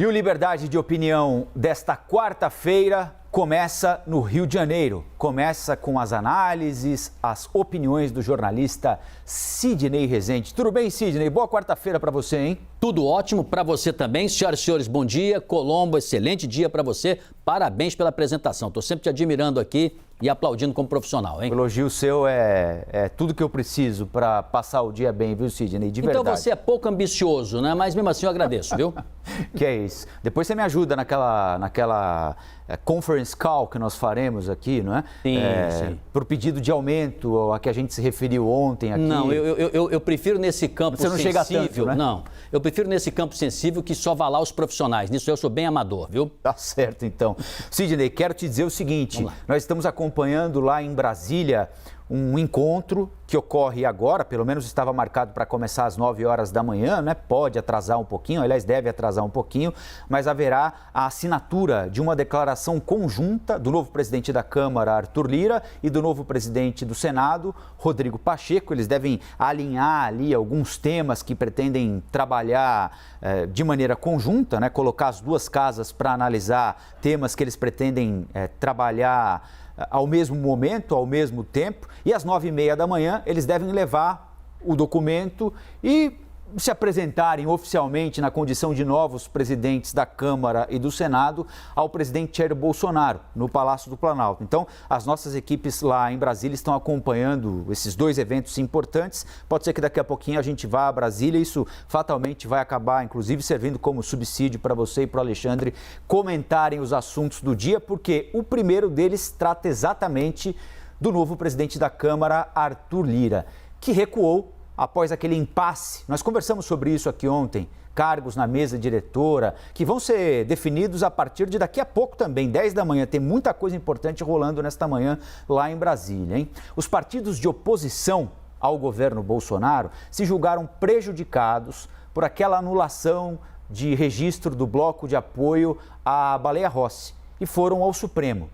E o Liberdade de Opinião desta quarta-feira começa no Rio de Janeiro. Começa com as análises, as opiniões do jornalista Sidney Rezende. Tudo bem, Sidney? Boa quarta-feira para você, hein? Tudo ótimo para você também. Senhoras e senhores, bom dia. Colombo, excelente dia para você. Parabéns pela apresentação. Estou sempre te admirando aqui e aplaudindo como profissional, hein? O elogio seu é tudo que eu preciso para passar o dia bem, viu, Sidney? De verdade. Então você é pouco ambicioso, né? Mas mesmo assim eu agradeço, viu? Que é isso. Depois você me ajuda naquela conference call que nós faremos aqui, não é? Sim, sim. Por pedido de aumento a que a gente se referiu ontem aqui. Não, eu prefiro nesse campo você não sensível. Chega tanto, né? Não, eu prefiro nesse campo sensível que só vá lá os profissionais. Nisso eu sou bem amador, viu? Tá certo, então. Sidney, quero te dizer o seguinte, nós estamos acompanhando lá em Brasília um encontro que ocorre agora, pelo menos estava marcado para começar às 9 horas da manhã, né? Pode atrasar um pouquinho, aliás, deve atrasar um pouquinho, mas haverá a assinatura de uma declaração conjunta do novo presidente da Câmara, Arthur Lira, e do novo presidente do Senado, Rodrigo Pacheco. Eles devem alinhar ali alguns temas que pretendem trabalhar de maneira conjunta, né? Colocar as duas casas para analisar temas que eles pretendem trabalhar ao mesmo momento, ao mesmo tempo, e às 9h30 da manhã eles devem levar o documento e se apresentarem oficialmente na condição de novos presidentes da Câmara e do Senado ao presidente Jair Bolsonaro, no Palácio do Planalto. Então, as nossas equipes lá em Brasília estão acompanhando esses dois eventos importantes. Pode ser que daqui a pouquinho a gente vá a Brasília, isso fatalmente vai acabar, inclusive, servindo como subsídio para você e para o Alexandre comentarem os assuntos do dia, porque o primeiro deles trata exatamente do novo presidente da Câmara, Arthur Lira, que recuou após aquele impasse. Nós conversamos sobre isso aqui ontem, cargos na mesa diretora, que vão ser definidos a partir de daqui a pouco também, 10 da manhã. Tem muita coisa importante rolando nesta manhã lá em Brasília, hein? Os partidos de oposição ao governo Bolsonaro se julgaram prejudicados por aquela anulação de registro do bloco de apoio à Baleia Rossi e foram ao Supremo.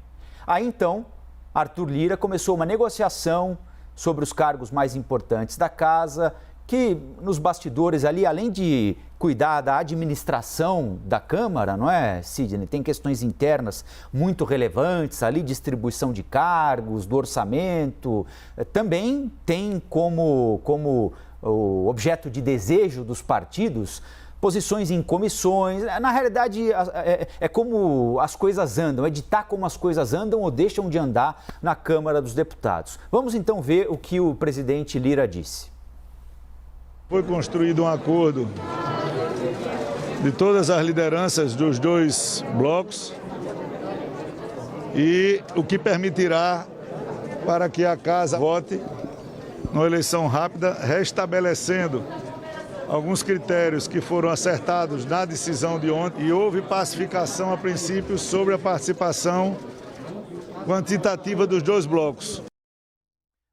Aí então, Arthur Lira começou uma negociação sobre os cargos mais importantes da casa, que nos bastidores ali, além de cuidar da administração da Câmara, não é, Sidney? Tem questões internas muito relevantes ali, distribuição de cargos, do orçamento, também tem como o objeto de desejo dos partidos posições em comissões. Na realidade, é como as coisas andam, é ditar como as coisas andam ou deixam de andar na Câmara dos Deputados. Vamos então ver o que o presidente Lira disse. Foi construído um acordo de todas as lideranças dos dois blocos e o que permitirá para que a Casa vote numa eleição rápida, restabelecendo alguns critérios que foram acertados na decisão de ontem e houve pacificação a princípio sobre a participação quantitativa dos dois blocos.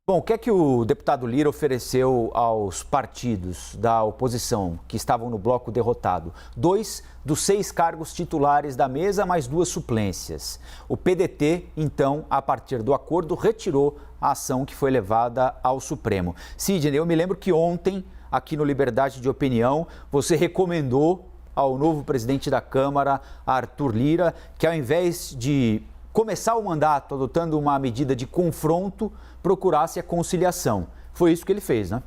Bom, o que é que o deputado Lira ofereceu aos partidos da oposição que estavam no bloco derrotado? 2 dos 6 cargos titulares da mesa, mais 2 suplências. O PDT, então, a partir do acordo, retirou a ação que foi levada ao Supremo. Sidney, eu me lembro que ontem, aqui no Liberdade de Opinião, você recomendou ao novo presidente da Câmara, Arthur Lira, que ao invés de começar o mandato adotando uma medida de confronto, procurasse a conciliação. Foi isso que ele fez, né?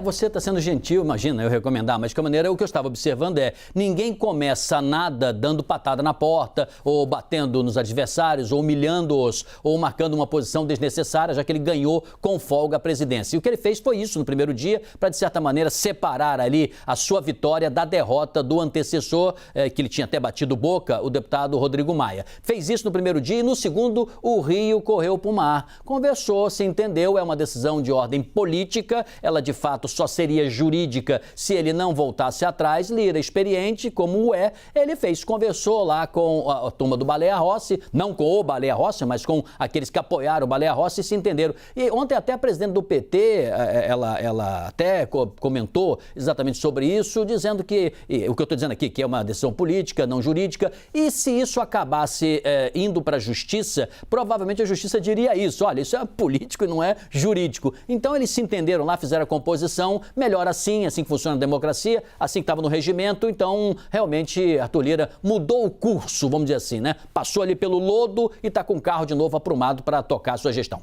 Você está sendo gentil, imagina, eu recomendar, mas de qualquer maneira o que eu estava observando ninguém começa nada dando patada na porta, ou batendo nos adversários, ou humilhando-os, ou marcando uma posição desnecessária, já que ele ganhou com folga a presidência. E o que ele fez foi isso no primeiro dia, para de certa maneira separar ali a sua vitória da derrota do antecessor, que ele tinha até batido boca, o deputado Rodrigo Maia. Fez isso no primeiro dia e no segundo o rio correu para o mar. Conversou, se entendeu, é uma decisão de ordem política, ela de fato só seria jurídica se ele não voltasse atrás. Lira, experiente como ele conversou lá com a turma do Baleia Rossi, não com o Baleia Rossi, mas com aqueles que apoiaram o Baleia Rossi e se entenderam. E ontem até a presidente do PT, ela até comentou exatamente sobre isso, dizendo que, o que eu estou dizendo aqui, que é uma decisão política, não jurídica, e se isso acabasse indo para a justiça, provavelmente a justiça diria isso, olha, isso é político e não é jurídico. Então eles se entenderam lá, fizeram a composição, oposição, melhor assim que funciona a democracia, assim que estava no regimento. Então, realmente, Arthur Lira mudou o curso, vamos dizer assim, né? Passou ali pelo lodo e está com o carro de novo aprumado para tocar a sua gestão.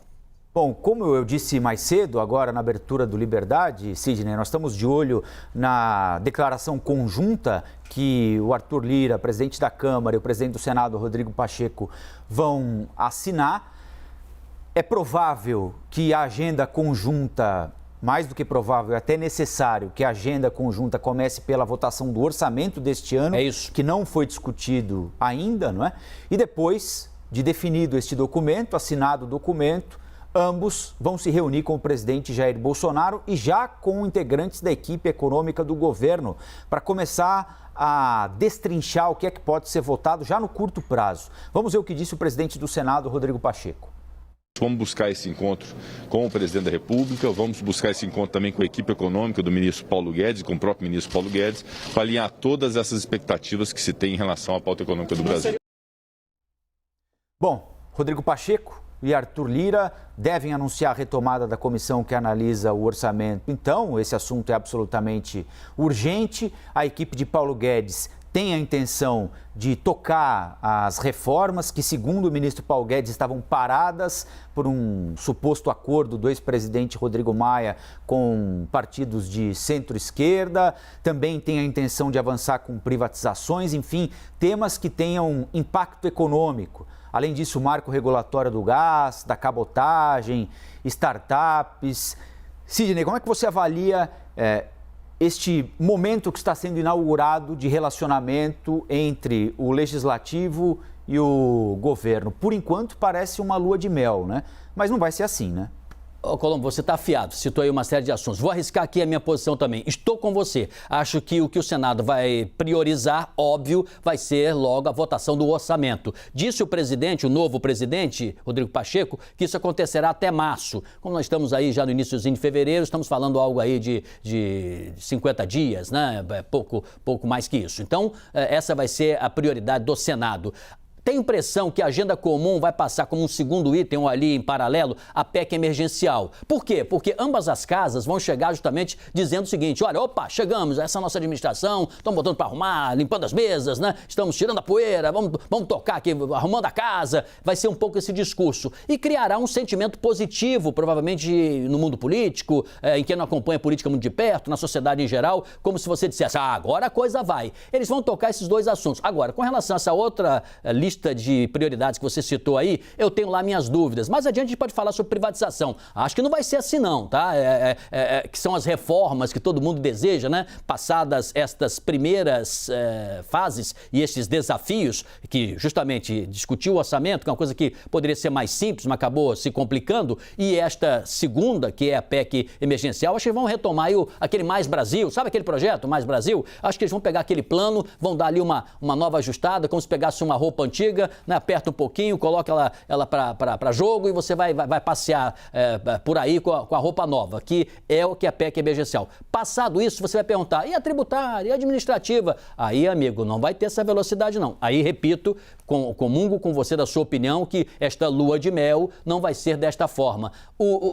Bom, como eu disse mais cedo, agora na abertura do Liberdade, Sidney, nós estamos de olho na declaração conjunta que o Arthur Lira, presidente da Câmara, e o presidente do Senado, Rodrigo Pacheco, vão assinar. É provável que a agenda conjunta, mais do que provável, é até necessário que a agenda conjunta comece pela votação do orçamento deste ano, que não foi discutido ainda, não é? E depois de definido este documento, assinado o documento, ambos vão se reunir com o presidente Jair Bolsonaro e já com integrantes da equipe econômica do governo para começar a destrinchar o que é que pode ser votado já no curto prazo. Vamos ver o que disse o presidente do Senado, Rodrigo Pacheco. Vamos buscar esse encontro com o presidente da República, vamos buscar esse encontro também com a equipe econômica do ministro Paulo Guedes, com o próprio ministro Paulo Guedes, para alinhar todas essas expectativas que se tem em relação à pauta econômica do Brasil. Bom, Rodrigo Pacheco e Arthur Lira devem anunciar a retomada da comissão que analisa o orçamento. Então, esse assunto é absolutamente urgente. A equipe de Paulo Guedes tem a intenção de tocar as reformas que, segundo o ministro Paulo Guedes, estavam paradas por um suposto acordo do ex-presidente Rodrigo Maia com partidos de centro-esquerda. Também tem a intenção de avançar com privatizações, enfim, temas que tenham impacto econômico. Além disso, o marco regulatório do gás, da cabotagem, startups. Sidney, como é que você avalia este momento que está sendo inaugurado de relacionamento entre o Legislativo e o governo? Por enquanto, parece uma lua de mel, né? Mas não vai ser assim, né? Colombo, você está afiado, citou aí uma série de assuntos. Vou arriscar aqui a minha posição também. Estou com você. Acho que o Senado vai priorizar, óbvio, vai ser logo a votação do orçamento. Disse o presidente, o novo presidente, Rodrigo Pacheco, que isso acontecerá até março. Como nós estamos aí já no iníciozinho de fevereiro, estamos falando algo aí de 50 dias, né? Pouco mais que isso. Então, essa vai ser a prioridade do Senado. Tem impressão que a agenda comum vai passar como um segundo item ou ali em paralelo a PEC emergencial. Por quê? Porque ambas as casas vão chegar justamente dizendo o seguinte: olha, opa, chegamos, essa é a nossa administração, estamos botando para arrumar, limpando as mesas, né? Estamos tirando a poeira, vamos tocar aqui, arrumando a casa. Vai ser um pouco esse discurso. E criará um sentimento positivo, provavelmente no mundo político, em quem não acompanha a política muito de perto, na sociedade em geral, como se você dissesse, agora a coisa vai. Eles vão tocar esses dois assuntos. Agora, com relação a essa outra lista de prioridades que você citou aí, eu tenho lá minhas dúvidas. Mais adiante a gente pode falar sobre privatização. Acho que não vai ser assim não, tá? Que são as reformas que todo mundo deseja, né? Passadas estas primeiras fases e esses desafios, que justamente discutiu o orçamento, que é uma coisa que poderia ser mais simples, mas acabou se complicando, e esta segunda, que é a PEC emergencial, acho que vão retomar aí aquele Mais Brasil, sabe aquele projeto, Mais Brasil? Acho que eles vão pegar aquele plano, vão dar ali uma nova ajustada, como se pegasse uma roupa antiga, né, aperta um pouquinho, coloca ela para jogo e você vai passear por aí com a roupa nova, que é o que a PEC emergencial. Passado isso, você vai perguntar, e a tributária, e a administrativa? Aí, amigo, não vai ter essa velocidade não. Aí, repito, comungo com você da sua opinião que esta lua de mel não vai ser desta forma.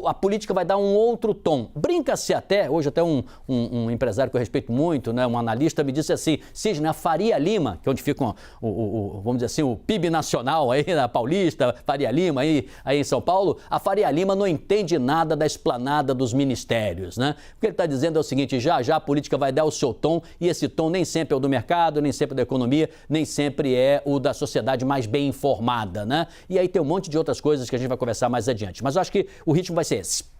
A política vai dar um outro tom. Brinca-se até, hoje até um empresário que eu respeito muito, né, um analista, me disse assim, Sidney, a Faria Lima, que é onde fica vamos dizer assim, o PIB nacional aí na Paulista, Faria Lima aí em São Paulo, a Faria Lima não entende nada da esplanada dos ministérios, né? O que ele está dizendo é o seguinte, já a política vai dar o seu tom e esse tom nem sempre é o do mercado, nem sempre é da economia, nem sempre é o da sociedade mais bem informada, né? E aí tem um monte de outras coisas que a gente vai conversar mais adiante, mas eu acho que o ritmo vai ser esse.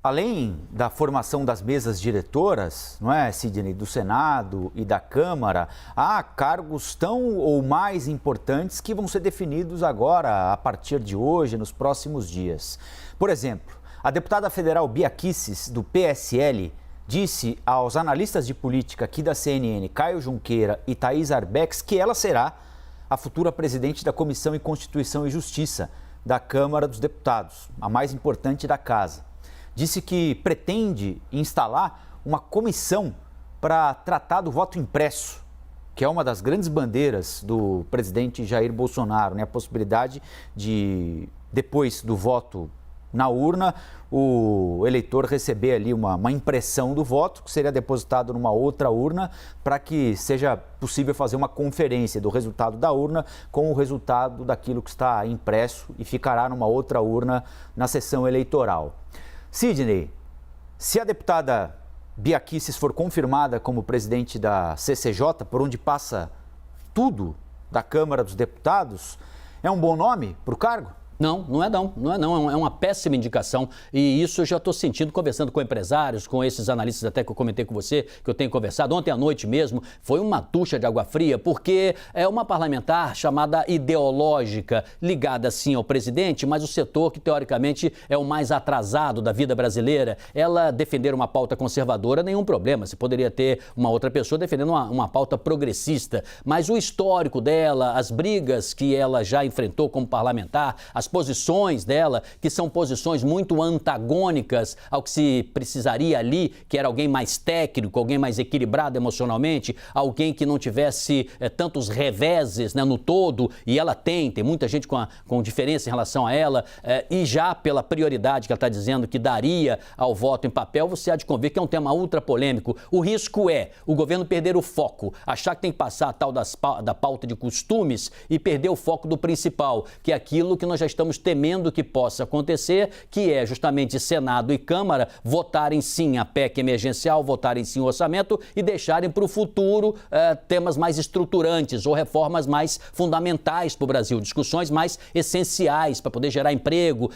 Além da formação das mesas diretoras, não é, Sidney, do Senado e da Câmara, há cargos tão ou mais importantes que vão ser definidos agora, a partir de hoje, nos próximos dias. Por exemplo, a deputada federal Bia Kicis, do PSL, disse aos analistas de política aqui da CNN, Caio Junqueira e Thaís Arbex, que ela será a futura presidente da Comissão de Constituição e Justiça da Câmara dos Deputados, a mais importante da casa. Disse que pretende instalar uma comissão para tratar do voto impresso, que é uma das grandes bandeiras do presidente Jair Bolsonaro, né? A possibilidade de, depois do voto na urna, o eleitor receber ali uma impressão do voto, que seria depositado numa outra urna, para que seja possível fazer uma conferência do resultado da urna com o resultado daquilo que está impresso e ficará numa outra urna na sessão eleitoral. Sidney, se a deputada Bia Kicis for confirmada como presidente da CCJ, por onde passa tudo da Câmara dos Deputados, é um bom nome para o cargo? Não, não é não. É uma péssima indicação e isso eu já estou sentindo conversando com empresários, com esses analistas até que eu comentei com você, que eu tenho conversado. Ontem à noite mesmo, foi uma ducha de água fria, porque é uma parlamentar chamada ideológica, ligada sim ao presidente, mas o setor que teoricamente é o mais atrasado da vida brasileira. Ela defender uma pauta conservadora, nenhum problema. Você poderia ter uma outra pessoa defendendo uma pauta progressista, mas o histórico dela, as brigas que ela já enfrentou como parlamentar, as posições dela, que são posições muito antagônicas ao que se precisaria ali, que era alguém mais técnico, alguém mais equilibrado emocionalmente, alguém que não tivesse tantos reveses, né, no todo, e ela tem muita gente com diferença em relação a ela, e já pela prioridade que ela está dizendo que daria ao voto em papel, você há de convir que é um tema ultra polêmico. O risco é o governo perder o foco, achar que tem que passar a tal da pauta de costumes e perder o foco do principal, que é aquilo que nós já estamos temendo que possa acontecer, que é justamente Senado e Câmara votarem sim a PEC emergencial, votarem sim o orçamento e deixarem para o futuro temas mais estruturantes ou reformas mais fundamentais para o Brasil, discussões mais essenciais para poder gerar emprego,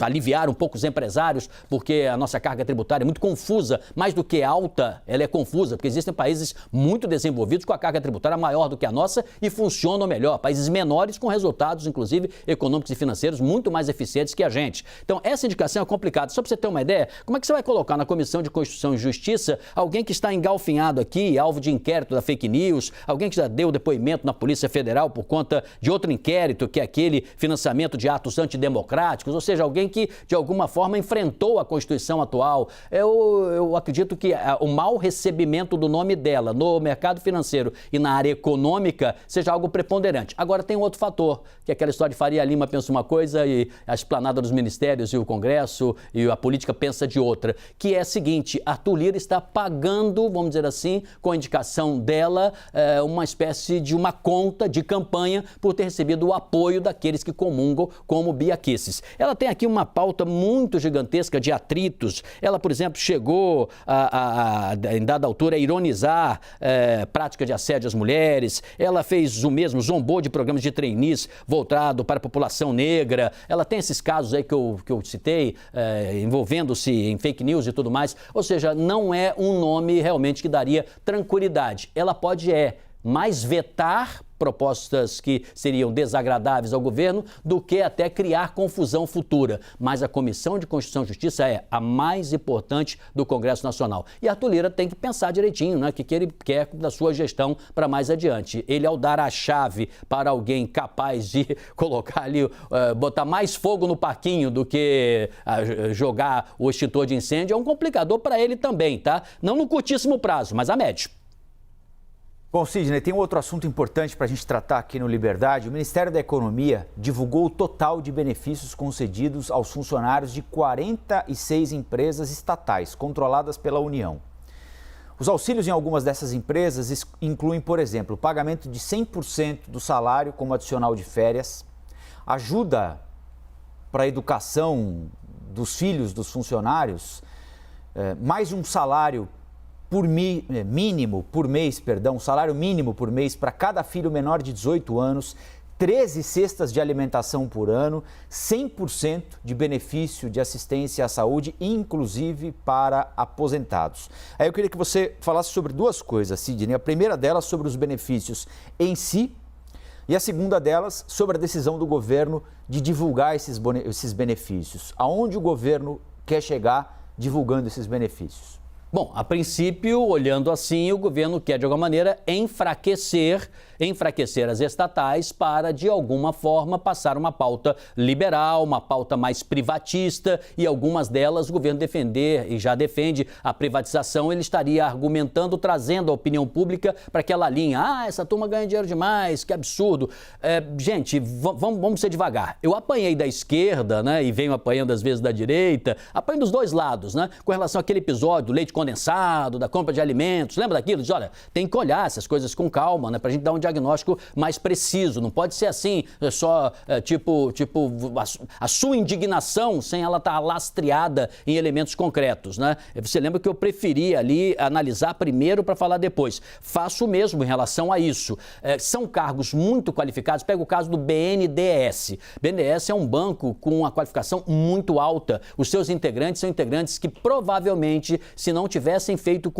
aliviar um pouco os empresários, porque a nossa carga tributária é muito confusa, mais do que alta, ela é confusa, porque existem países muito desenvolvidos com a carga tributária maior do que a nossa e funcionam melhor, países menores com resultados, inclusive, econômicos e financeiros muito mais eficientes que a gente. Então, essa indicação é complicada. Só para você ter uma ideia, como é que você vai colocar na Comissão de Constituição e Justiça alguém que está engalfinhado aqui, alvo de inquérito da fake news, alguém que já deu depoimento na Polícia Federal por conta de outro inquérito, que é aquele financiamento de atos antidemocráticos, ou seja, alguém que, de alguma forma, enfrentou a Constituição atual. Eu acredito que o mau recebimento do nome dela no mercado financeiro e na área econômica seja algo preponderante. Agora, tem um outro fator, que é aquela história de Faria Lima pensa uma coisa e a esplanada dos ministérios e o Congresso e a política pensa de outra, que é a seguinte: Arthur Lira está pagando, vamos dizer assim, com a indicação dela, uma espécie de uma conta de campanha por ter recebido o apoio daqueles que comungam como Bia Kicis. Ela tem aqui uma pauta muito gigantesca de atritos. Ela, por exemplo, chegou em dada altura a ironizar prática de assédio às mulheres. Ela fez o mesmo, zombou de programas de trainees voltado para a população negra. Ela tem esses casos aí que eu citei, envolvendo-se em fake news e tudo mais. Ou seja, não é um nome realmente que daria tranquilidade. Ela pode mais vetar propostas que seriam desagradáveis ao governo do que até criar confusão futura. Mas a Comissão de Constituição e Justiça é a mais importante do Congresso Nacional. E Arthur Lira tem que pensar direitinho, né, o que ele quer da sua gestão para mais adiante. Ele, ao dar a chave para alguém capaz de colocar ali, botar mais fogo no parquinho do que jogar o extintor de incêndio, é um complicador para ele também, tá? Não no curtíssimo prazo, mas a médio. Bom, Sidney, tem um outro assunto importante para a gente tratar aqui no Liberdade. O Ministério da Economia divulgou o total de benefícios concedidos aos funcionários de 46 empresas estatais controladas pela União. Os auxílios em algumas dessas empresas incluem, por exemplo, o pagamento de 100% do salário como adicional de férias, ajuda para a educação dos filhos dos funcionários, mais um salário mínimo por mês para cada filho menor de 18 anos, 13 cestas de alimentação por ano, 100% de benefício de assistência à saúde, inclusive para aposentados. Aí eu queria que você falasse sobre duas coisas, Sidney. A primeira delas sobre os benefícios em si e a segunda delas sobre a decisão do governo de divulgar esses benefícios. Aonde o governo quer chegar divulgando esses benefícios? Bom, a princípio, olhando assim, o governo quer, de alguma maneira, enfraquecer enfraquecer as estatais para, de alguma forma, passar uma pauta liberal, uma pauta mais privatista, e algumas delas o governo defender e já defende a privatização. Ele estaria argumentando, trazendo a opinião pública para aquela linha. Essa turma ganha dinheiro demais, que absurdo. Gente, vamos ser devagar. Eu apanhei da esquerda, né, e venho apanhando às vezes da direita, apanho dos dois lados, né, com relação àquele episódio do leite condensado, da compra de alimentos. Lembra daquilo? Diz, olha, tem que olhar essas coisas com calma, né, para a gente dar um diagnóstico mais preciso. Não pode ser assim, só a sua indignação sem ela estar lastreada em elementos concretos, né? Você lembra que eu preferia ali analisar primeiro para falar depois. Faço o mesmo em relação a isso. São cargos muito qualificados. Pega o caso do BNDES. BNDES é um banco com uma qualificação muito alta. Os seus integrantes são integrantes que provavelmente, se não tivessem feito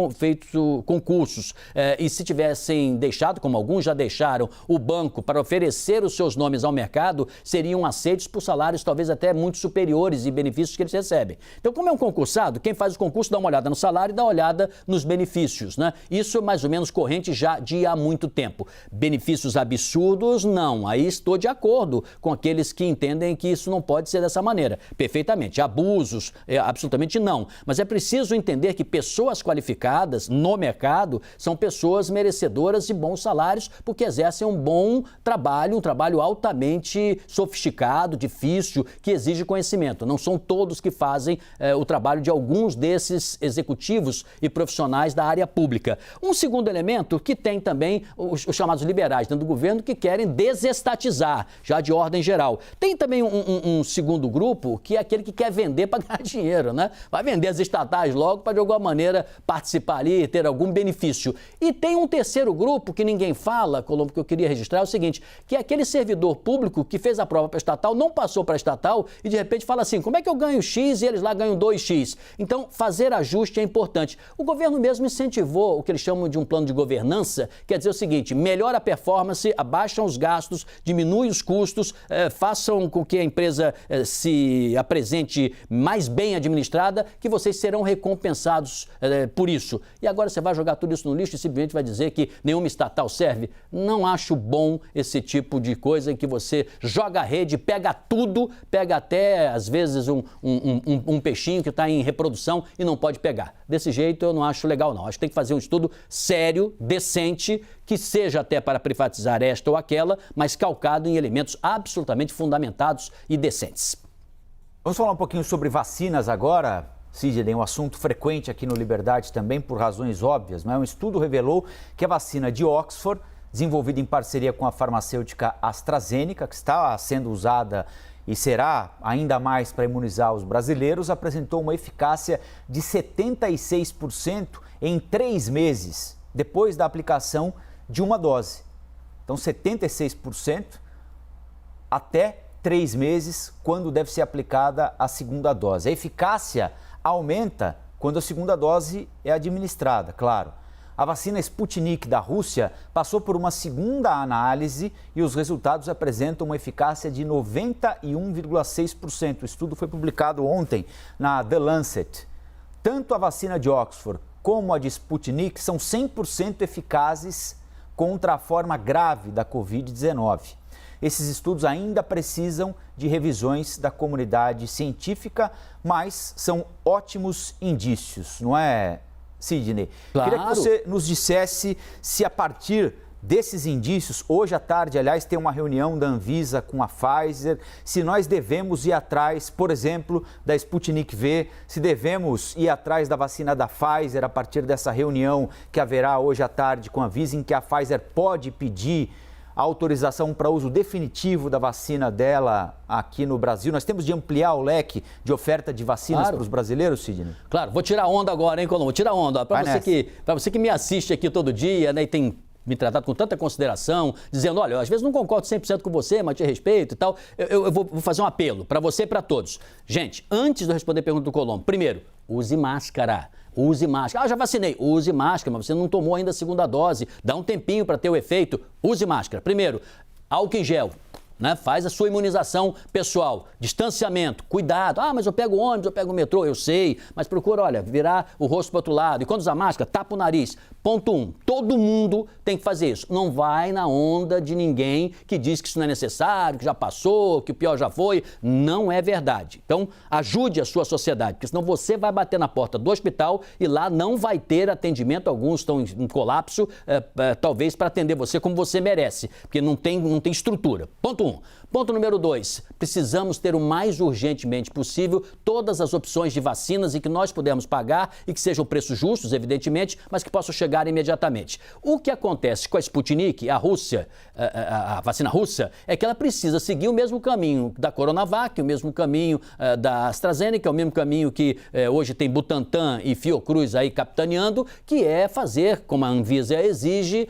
concursos e se tivessem deixado, como alguns já deixaram, o banco para oferecer os seus nomes ao mercado, seriam aceitos por salários talvez até muito superiores e benefícios que eles recebem. Então, como é um concursado, quem faz o concurso dá uma olhada no salário e dá uma olhada nos benefícios, né? Isso é mais ou menos corrente já de há muito tempo. Benefícios absurdos, não. Aí estou de acordo com aqueles que entendem que isso não pode ser dessa maneira. Perfeitamente. Abusos, absolutamente não. Mas é preciso entender que pessoas qualificadas no mercado são pessoas merecedoras de bons salários porque exercem um bom trabalho, um trabalho altamente sofisticado, difícil, que exige conhecimento. Não são todos que fazem o trabalho de alguns desses executivos e profissionais da área pública. Um segundo elemento que tem também os chamados liberais dentro do governo que querem desestatizar, já de ordem geral. Tem também um segundo grupo que é aquele que quer vender para ganhar dinheiro, né? Vai vender as estatais logo para de alguma maneira participar ali e ter algum benefício. E tem um terceiro grupo que ninguém fala, Colombo, que eu queria registrar, é o seguinte, que é aquele servidor público que fez a prova para a estatal, não passou para a estatal e de repente fala assim, como é que eu ganho X e eles lá ganham 2X? Então, fazer ajuste é importante. O governo mesmo incentivou o que eles chamam de um plano de governança, quer dizer o seguinte, melhora a performance, abaixam os gastos, diminui os custos, façam com que a empresa se apresente mais bem administrada, que vocês serão recompensados por isso. E agora você vai jogar tudo isso no lixo e simplesmente vai dizer que nenhuma estatal serve? Não acho bom esse tipo de coisa em que você joga a rede, pega tudo, pega até, às vezes, um peixinho que está em reprodução e não pode pegar. Desse jeito eu não acho legal, não. Acho que tem que fazer um estudo sério, decente, que seja até para privatizar esta ou aquela, mas calcado em elementos absolutamente fundamentados e decentes. Vamos falar um pouquinho sobre vacinas agora. Sidney, um assunto frequente aqui no Liberdade também, por razões óbvias, mas um estudo revelou que a vacina de Oxford, desenvolvida em parceria com a farmacêutica AstraZeneca, que está sendo usada e será ainda mais para imunizar os brasileiros, apresentou uma eficácia de 76% em 3 meses, depois da aplicação de uma dose. Então, 76% até 3 meses, quando deve ser aplicada a segunda dose. A eficácia aumenta quando a segunda dose é administrada, claro. A vacina Sputnik da Rússia passou por uma segunda análise e os resultados apresentam uma eficácia de 91,6%. O estudo foi publicado ontem na The Lancet. Tanto a vacina de Oxford como a de Sputnik são 100% eficazes contra a forma grave da Covid-19. Esses estudos ainda precisam de revisões da comunidade científica, mas são ótimos indícios, não é, Sidney? Claro. Queria que você nos dissesse se a partir desses indícios, hoje à tarde, aliás, tem uma reunião da Anvisa com a Pfizer, se nós devemos ir atrás, por exemplo, da Sputnik V, se devemos ir atrás da vacina da Pfizer a partir dessa reunião que haverá hoje à tarde com a Anvisa, em que a Pfizer pode pedir a autorização para uso definitivo da vacina dela aqui no Brasil. Nós temos de ampliar o leque de oferta de vacinas para os brasileiros, Sidney? Claro, vou tirar onda agora, hein, Colombo? Tira onda. Para você que me assiste aqui todo dia, né, e tem me tratado com tanta consideração, dizendo, olha, às vezes não concordo 100% com você, mas te respeito e tal, eu vou fazer um apelo para você e para todos. Gente, antes de eu responder a pergunta do Colombo, primeiro, use máscara. Use máscara. Já vacinei. Use máscara, mas você não tomou ainda a segunda dose. Dá um tempinho para ter o efeito. Use máscara. Primeiro, álcool em gel. né? Faz a sua imunização pessoal, distanciamento, cuidado. Ah, mas eu pego o ônibus, eu pego o metrô, eu sei, mas procura, olha, virar o rosto para o outro lado. E quando usar máscara, tapa o nariz. Ponto 1, todo mundo tem que fazer isso. Não vai na onda de ninguém que diz que isso não é necessário, que já passou, que o pior já foi. Não é verdade. Então, ajude a sua sociedade, porque senão você vai bater na porta do hospital e lá não vai ter atendimento. Alguns estão em colapso, talvez para atender você como você merece, porque não tem estrutura. Ponto 1. Ponto número 2, precisamos ter o mais urgentemente possível todas as opções de vacinas e que nós pudermos pagar e que sejam preços justos, evidentemente, mas que possam chegar imediatamente. O que acontece com a Sputnik, a Rússia, a vacina russa, é que ela precisa seguir o mesmo caminho da Coronavac, o mesmo caminho da AstraZeneca, o mesmo caminho que hoje tem Butantan e Fiocruz aí capitaneando, que é fazer, como a Anvisa exige,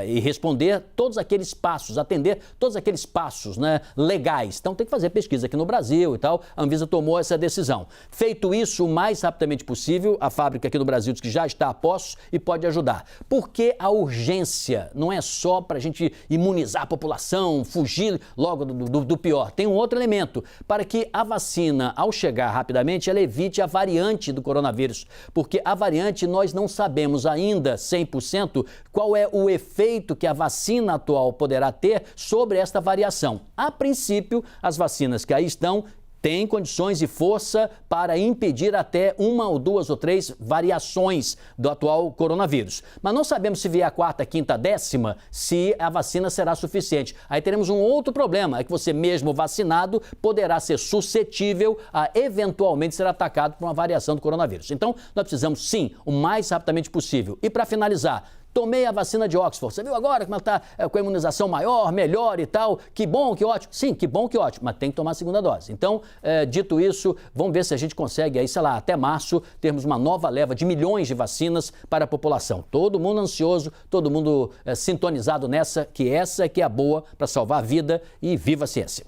e responder todos aqueles passos, atender todos aqueles passos, né, legais. Então tem que fazer pesquisa aqui no Brasil e tal. A Anvisa tomou essa decisão. Feito isso, o mais rapidamente possível, a fábrica aqui no Brasil diz que já está a postos e pode ajudar. Porque a urgência não é só para a gente imunizar a população, fugir logo do pior. Tem um outro elemento, para que a vacina, ao chegar rapidamente, ela evite a variante do coronavírus. Porque a variante nós não sabemos ainda 100% qual é o efeito que a vacina atual poderá ter sobre esta variação. A princípio, as vacinas que aí estão têm condições e força para impedir até 1 ou 2 ou 3 variações do atual coronavírus. Mas não sabemos se vier a 4ª, 5ª, 10ª, se a vacina será suficiente. Aí teremos um outro problema, é que você mesmo vacinado poderá ser suscetível a eventualmente ser atacado por uma variação do coronavírus. Então, nós precisamos sim, o mais rapidamente possível. E para finalizar, tomei a vacina de Oxford. Você viu agora como ela está com a imunização maior, melhor e tal? Que bom, que ótimo. Sim, que bom, que ótimo, mas tem que tomar a segunda dose. Então, dito isso, vamos ver se a gente consegue aí, sei lá, até março, termos uma nova leva de milhões de vacinas para a população. Todo mundo ansioso, todo mundo sintonizado nessa que é a boa para salvar a vida e viva a ciência.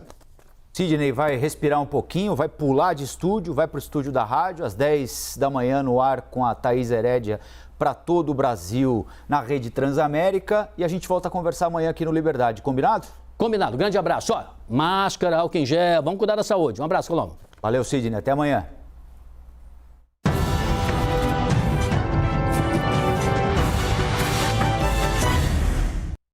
Sidney vai respirar um pouquinho, vai pular de estúdio, vai para o estúdio da rádio, às 10 da manhã no ar com a Thaís Herédia para todo o Brasil na Rede Transamérica e a gente volta a conversar amanhã aqui no Liberdade, combinado? Combinado, grande abraço. Ó, máscara, álcool em gel, vamos cuidar da saúde. Um abraço, Colombo. Valeu, Sidney, até amanhã.